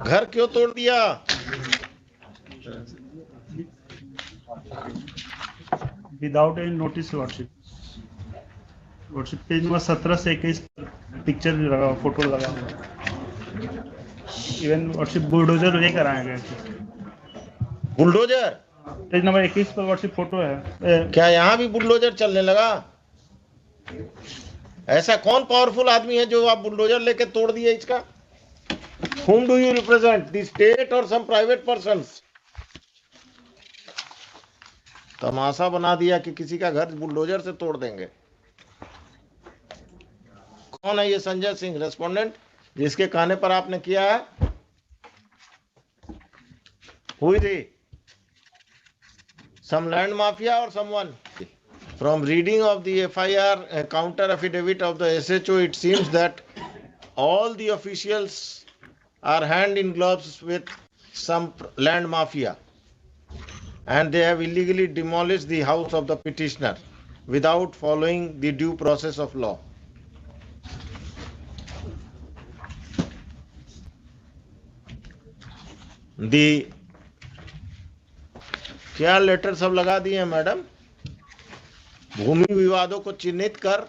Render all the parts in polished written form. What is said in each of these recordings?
घर क्यों तोड़ दिया? Without any notice worship. Page number 17 से 21 पिक्चर भी लगा, फोटो लगा हुआ। इवन वर्शिप बुलडोजर लेकर आए गए थे। बुलडोजर? पेज नंबर 21 पर वर्शिप फोटो है। क्या यहाँ भी बुलडोजर चलने लगा? ऐसा कौन पावरफुल आदमी है जो आप बुलडोजर लेके तोड़ दिए इसका? Whom do you represent? The state or some private persons? तमाशा बना दिया कि किसी का घर बुलडोजर से तोड़ देंगे। कौन है ये संजय सिंह रेस्पोंडेंट जिसके कहने पर आपने किया है? Who is he? Some land mafia or someone? From reading of the FIR counter affidavit of the SHO, it seems that all the officials are hand in gloves with some land mafia, and they have illegally demolished the house of the petitioner without following the due process of law. The क्या letter सब लगा दिए हैं madam? भूमि विवादों को चिन्हित कर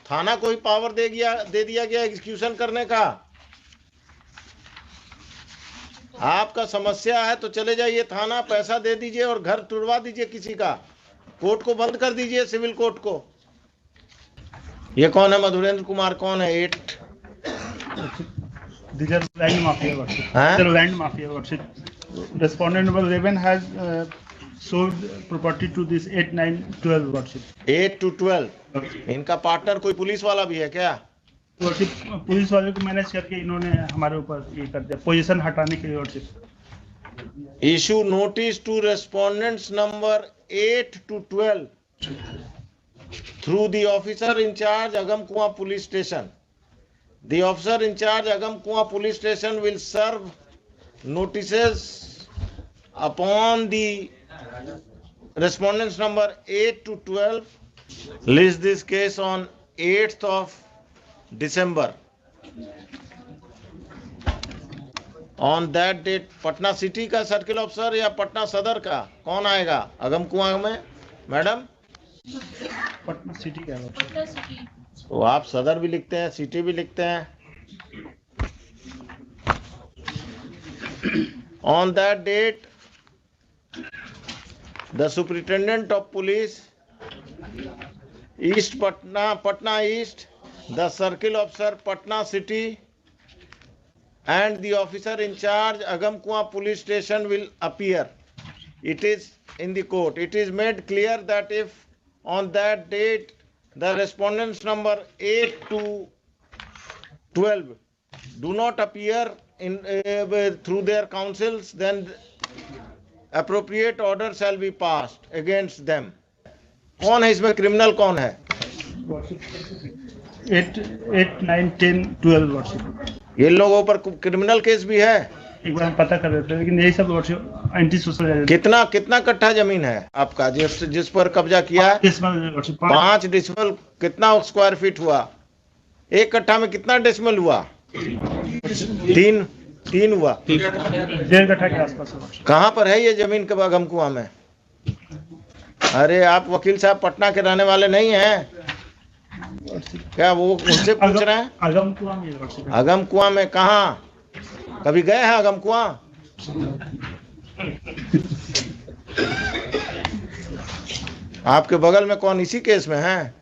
थाना को ही पावर दे दिया गया एग्जीक्यूशन करने का। आपका समस्या है तो चले जाइए थाना, पैसा दे दीजिए और घर तुड़वा दीजिए किसी का, कोर्ट को बंद कर दीजिए, सिविल कोर्ट को। ये कौन है? मधुरेंद्र कुमार कौन है? 8 land mafia worship. Respondent number 11 has sold property to this 8, 9, 12 worship. 8 to 12। इनका पार्टनर कोई पुलिस वाला भी है क्या? वर्शिप पुलिस वाले को मैनेज करके इन्होंने हमारे ऊपर ये कर दिया, पोजीशन हटाने के लिए। Worship issue notice to respondents number 8 to 12 through the officer in charge Agamkuwa police station. The officer in charge Agamkuwa police station will serve notices upon the respondents number 8 to 12. List this case on 8th of December. On that date, Patna city का circle officer या पटना सदर का कौन आएगा अगमकुआं में? Madam Patna city का है। तो आप सदर भी लिखते हैं, सिटी भी लिखते हैं। On that date, the superintendent of police, East Patna East, the circle officer Patna City, and the officer in charge Agamkuwa police station will appear. It is in the court. It is made clear that if on that date the respondents number 8 to 12 do not appear in through their counsels, then appropriate order shall be passed against them. कौन है इसमें? Criminal कौन है? 8, 9, 10, 12 worship. ये लोगों पर criminal case भी है। एक बार हम पता कर देते हैं, लेकिन यही सब वर्शिप एंटी सोशल। कितना कट्ठा जमीन है आपका जिस पर कब्जा किया है? 5 डेसिमल। कितना स्क्वायर फीट हुआ? एक कट्ठा में कितना डेसिमल हुआ? 3 हुआ। 1.5 कट्ठा के आसपास। कहाँ पर है ये जमीन के अगमकुआं में? अरे आप वकील साहब पटना के रहने वाले नहीं हैं क्या? वो उनसे पूछ रहे हैं। अगमकुआं में कहाँ? कभी गए हैं अगमकुआं? आपके बगल में कौन इसी केस में है?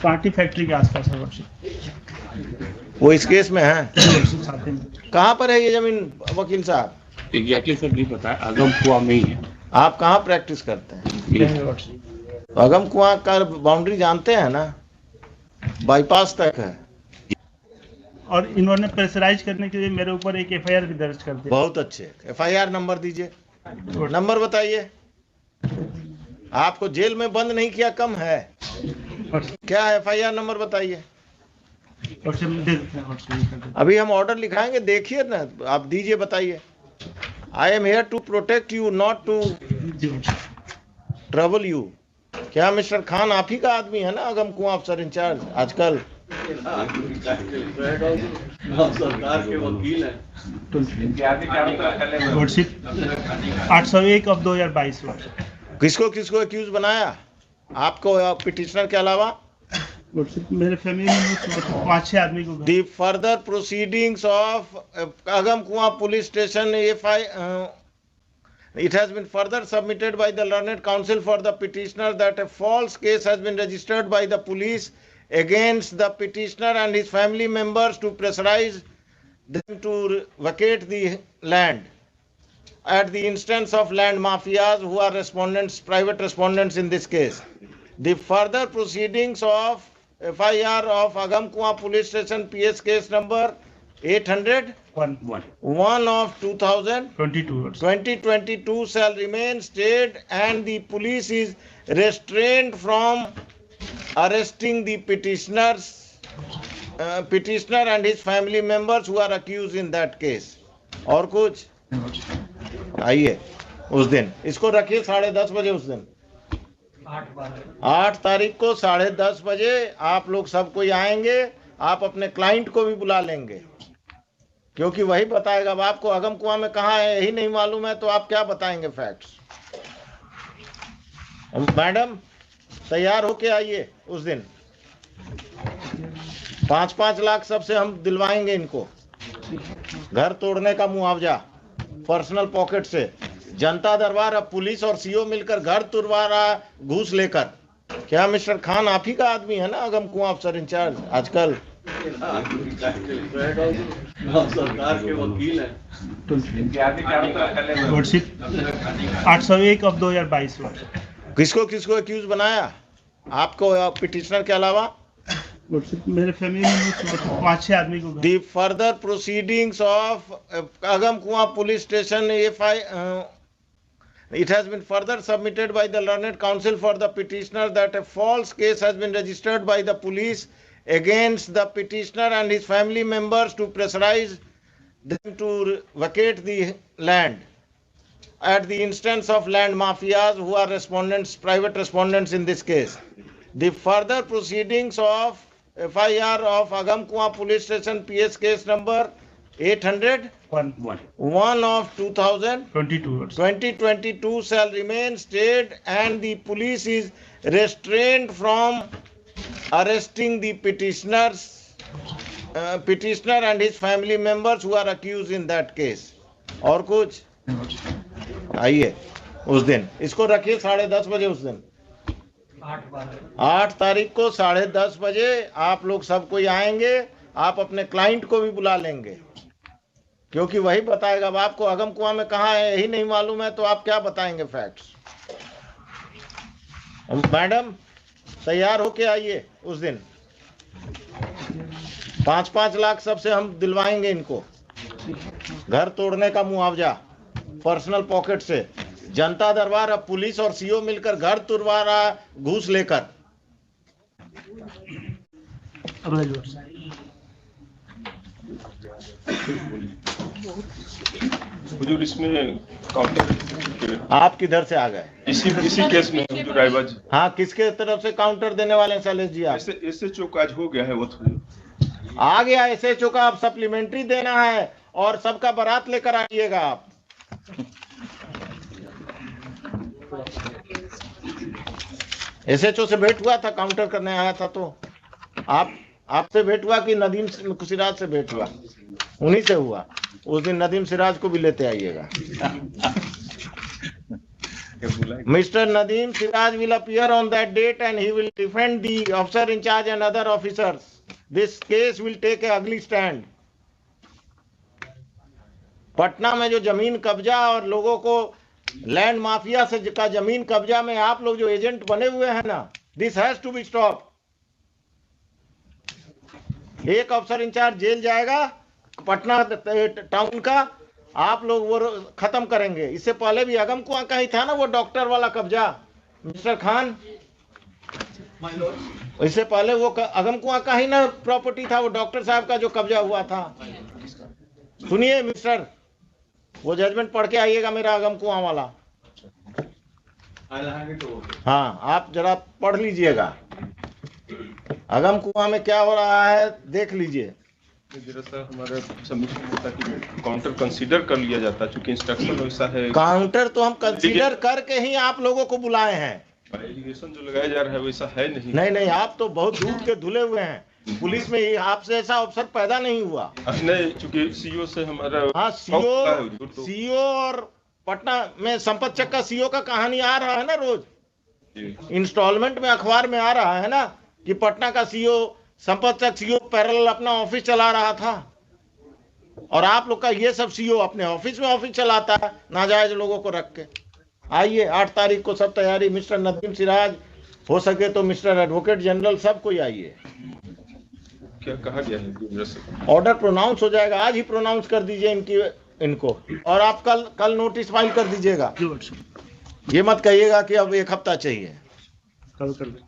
कांटी फैक्ट्री के आसपास है वर्शिप। वो इस केस में है? कहाँ पर है ये जमीन वकील साहब? एग्जैक्टली सर नहीं पता है, अगमकुआं में ही है। आप कहाँ प्रैक्टिस करते हैं? अगमकुआं का बाउंड्री जानते हैं ना? बाईपास तक है। और इन्होंने प्रेशराइज करने के लिए मेरे ऊपर एक FIR भी दर्ज कर दिया। बहुत अच्छे। FIR नंबर दीजिए। नंबर बताइए। आपको जेल में बंद नहीं किया कम है क्या? FIR नंबर बताइए। अभी हम ऑर्डर लिखाएंगे, देखिए ना, आप दीजिए, बताइए। I am here to protect you, not to trouble you. क्या मिस्टर खान आप ही का आदमी है ना अगमकुआं अफसर इंचार्ज आजकल? सरकार के वकील हैं। लॉर्डशिप 801 ऑफ 2022 किसको किसको एक्यूज बनाया? आपको पिटिशनर के अलावा? लॉर्डशिप मेरे फैमिली में 5-6 आदमी को। The further proceedings of Agamkuwa police station, it has been further submitted by the learned counsel for the petitioner that a false case has been registered by the police against the petitioner and his family members to pressurize them to vacate the land at the instance of land mafias who are respondents, private respondents in this case. The further proceedings of FIR of Agamkuwa police station PS case number 801 of 2022 shall remain stayed, and the police is restrained from arresting the petitioner and his family members who are accused in that case. और कुछ आइए उस दिन इसको रखिए 10:30 बजे। उस दिन 8 तारीख को 10:30 बजे आप लोग सब कोई आएंगे। आप अपने क्लाइंट को भी बुला लेंगे, क्योंकि वही बताएगा। अब आपको अगमकुआं में कहाँ है यही नहीं मालूम है, तो आप क्या बताएंगे फैक्ट्स? मैडम तैयार होके आइए उस दिन। 5-5 लाख सबसे हम दिलवाएंगे इनको, घर तोड़ने का मुआवजा पर्सनल पॉकेट से। जनता दरबार अब पुलिस और सीओ मिलकर घर तुड़वा रहा घूस लेकर। क्या मिस्टर खान आप ही का आदमी है ना अगमकुआं अफसर इंचार्ज आजकल? सरकार के वकील हैं। लॉर्डशिप 801 ऑफ 2022 किसको किसको एक्यूज बनाया? आपको पिटिशनर के अलावा? लॉर्डशिप मेरे फैमिली में 5-6 आदमी को। The further proceedings of Agamkuwa police station, it has been further submitted by the learned counsel for the petitioner that a false case has been registered by the police against the petitioner and his family members to pressurize them to vacate the land at the instance of land mafias who are respondents, private respondents in this case. The further proceedings of FIR of Agamkuwa police station PS case number 801 of 2022 shall remain stayed, and the police is restrained from arresting the petitioner and his family members who are accused in that case. और कुछ आइए उस दिन इसको रखिए 10:30 बजे। उस दिन 8 तारीख को 10:30 बजे आप लोग सब कोई आएंगे। आप अपने क्लाइंट को भी बुला लेंगे, क्योंकि वही बताएगा। अब आपको अगमकुआं में कहाँ है यही नहीं मालूम है, तो आप क्या बताएंगे फैक्ट्स? मैडम तैयार होके आइए उस दिन। 5-5 लाख सबसे हम दिलवाएंगे इनको, घर तोड़ने का मुआवजा पर्सनल पॉकेट से। जनता दरबार अब पुलिस और सीओ मिलकर घर तुड़वा रहा घूस लेकर। हुजूर इसमें काउंटर आप किधर से आ गए? इसी केस में हुजूर रायबाज। हाँ, किसके तरफ से काउंटर देने वाले हैं शैलेश जी? आप एसएचओ का आज हो गया है, वो आ गया एसएचओ का। अब सप्लीमेंट्री देना है और सबका बारात लेकर आइएगा आप। एसएचओ से भेंट हुआ था, काउंटर करने आया था, तो आपसे भेंट हुआ कि नदीम सिराज से भेंट हुआ? उन्हीं से हुआ। उस दिन नदीम सिराज को भी लेते आइएगा। Mr. Nadeem Siraj will appear on that date and he will defend the officer in charge and other officers. This case will take a ugly stand. Patna में जो जमीन कब्जा और लोगों को लैंड माफिया से का जमीन कब्जा में आप लोग जो एजेंट बने हुए हैं ना, this has to be stop. एक अफसर इंचार्ज जेल जाएगा पटना टाउन का, आप लोग वो खत्म करेंगे। इससे पहले भी अगमकुआं का ही था ना वो डॉक्टर वाला कब्जा, मिस्टर खान। इससे पहले वो अगमकुआं का ही ना प्रॉपर्टी था, वो डॉक्टर साहब का जो कब्जा हुआ था। सुनिए मिस्टर, वो जजमेंट पढ़ के आइएगा मेरा अगमकुआं वाला। हाँ, आप जरा पढ़ लीजिएगा। अगम कुआं में क्या हो रहा है देख लीजिए। जरा सा हमारा सबमिशन होता कि काउंटर कंसीडर कर लिया जाता, चूंकि इंस्ट्रक्शन वैसा है। काउंटर तो हम कंसीडर करके ही आप लोगों को बुलाए हैं। एलिगेशन जो लगाया जा रहा है वैसा है नहीं। नहीं नहीं, आप तो बहुत दूर के धुले हुए हैं। पुलिस में आपसे ऐसा अवसर पैदा नहीं हुआ। नहीं, चूंकि सीओ से हमारा हाँ, तो सीओ और पटना में संपत चक का सीओ का कहानी आ रहा है ना रोज, इंस्टॉलमेंट में अखबार में आ रहा है ना कि पटना का सीओ संपत चक सीओ पैरेलल अपना ऑफिस चला रहा था, और आप लोग का ये सब सीओ अपने ऑफिस में ऑफिस चलाता है नाजायज लोगों को रख के। आइए 8 तारीख को सब तैयारी, मिस्टर नदीम सिराज, हो सके तो मिस्टर एडवोकेट जनरल, सब कोई आइए। क्या कहा गया है? ऑर्डर प्रोनाउंस हो जाएगा, आज ही प्रोनाउंस कर दीजिए इनको, और आप कल नोटिस फाइल कर दीजिएगा। ये मत कहिएगा कि अब 1 हफ्ता चाहिए। कल कर दे।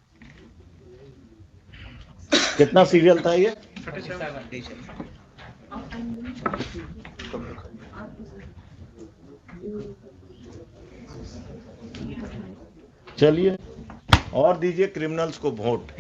कितना सीरियल था ये? चलिए, और दीजिए क्रिमिनल्स को वोट।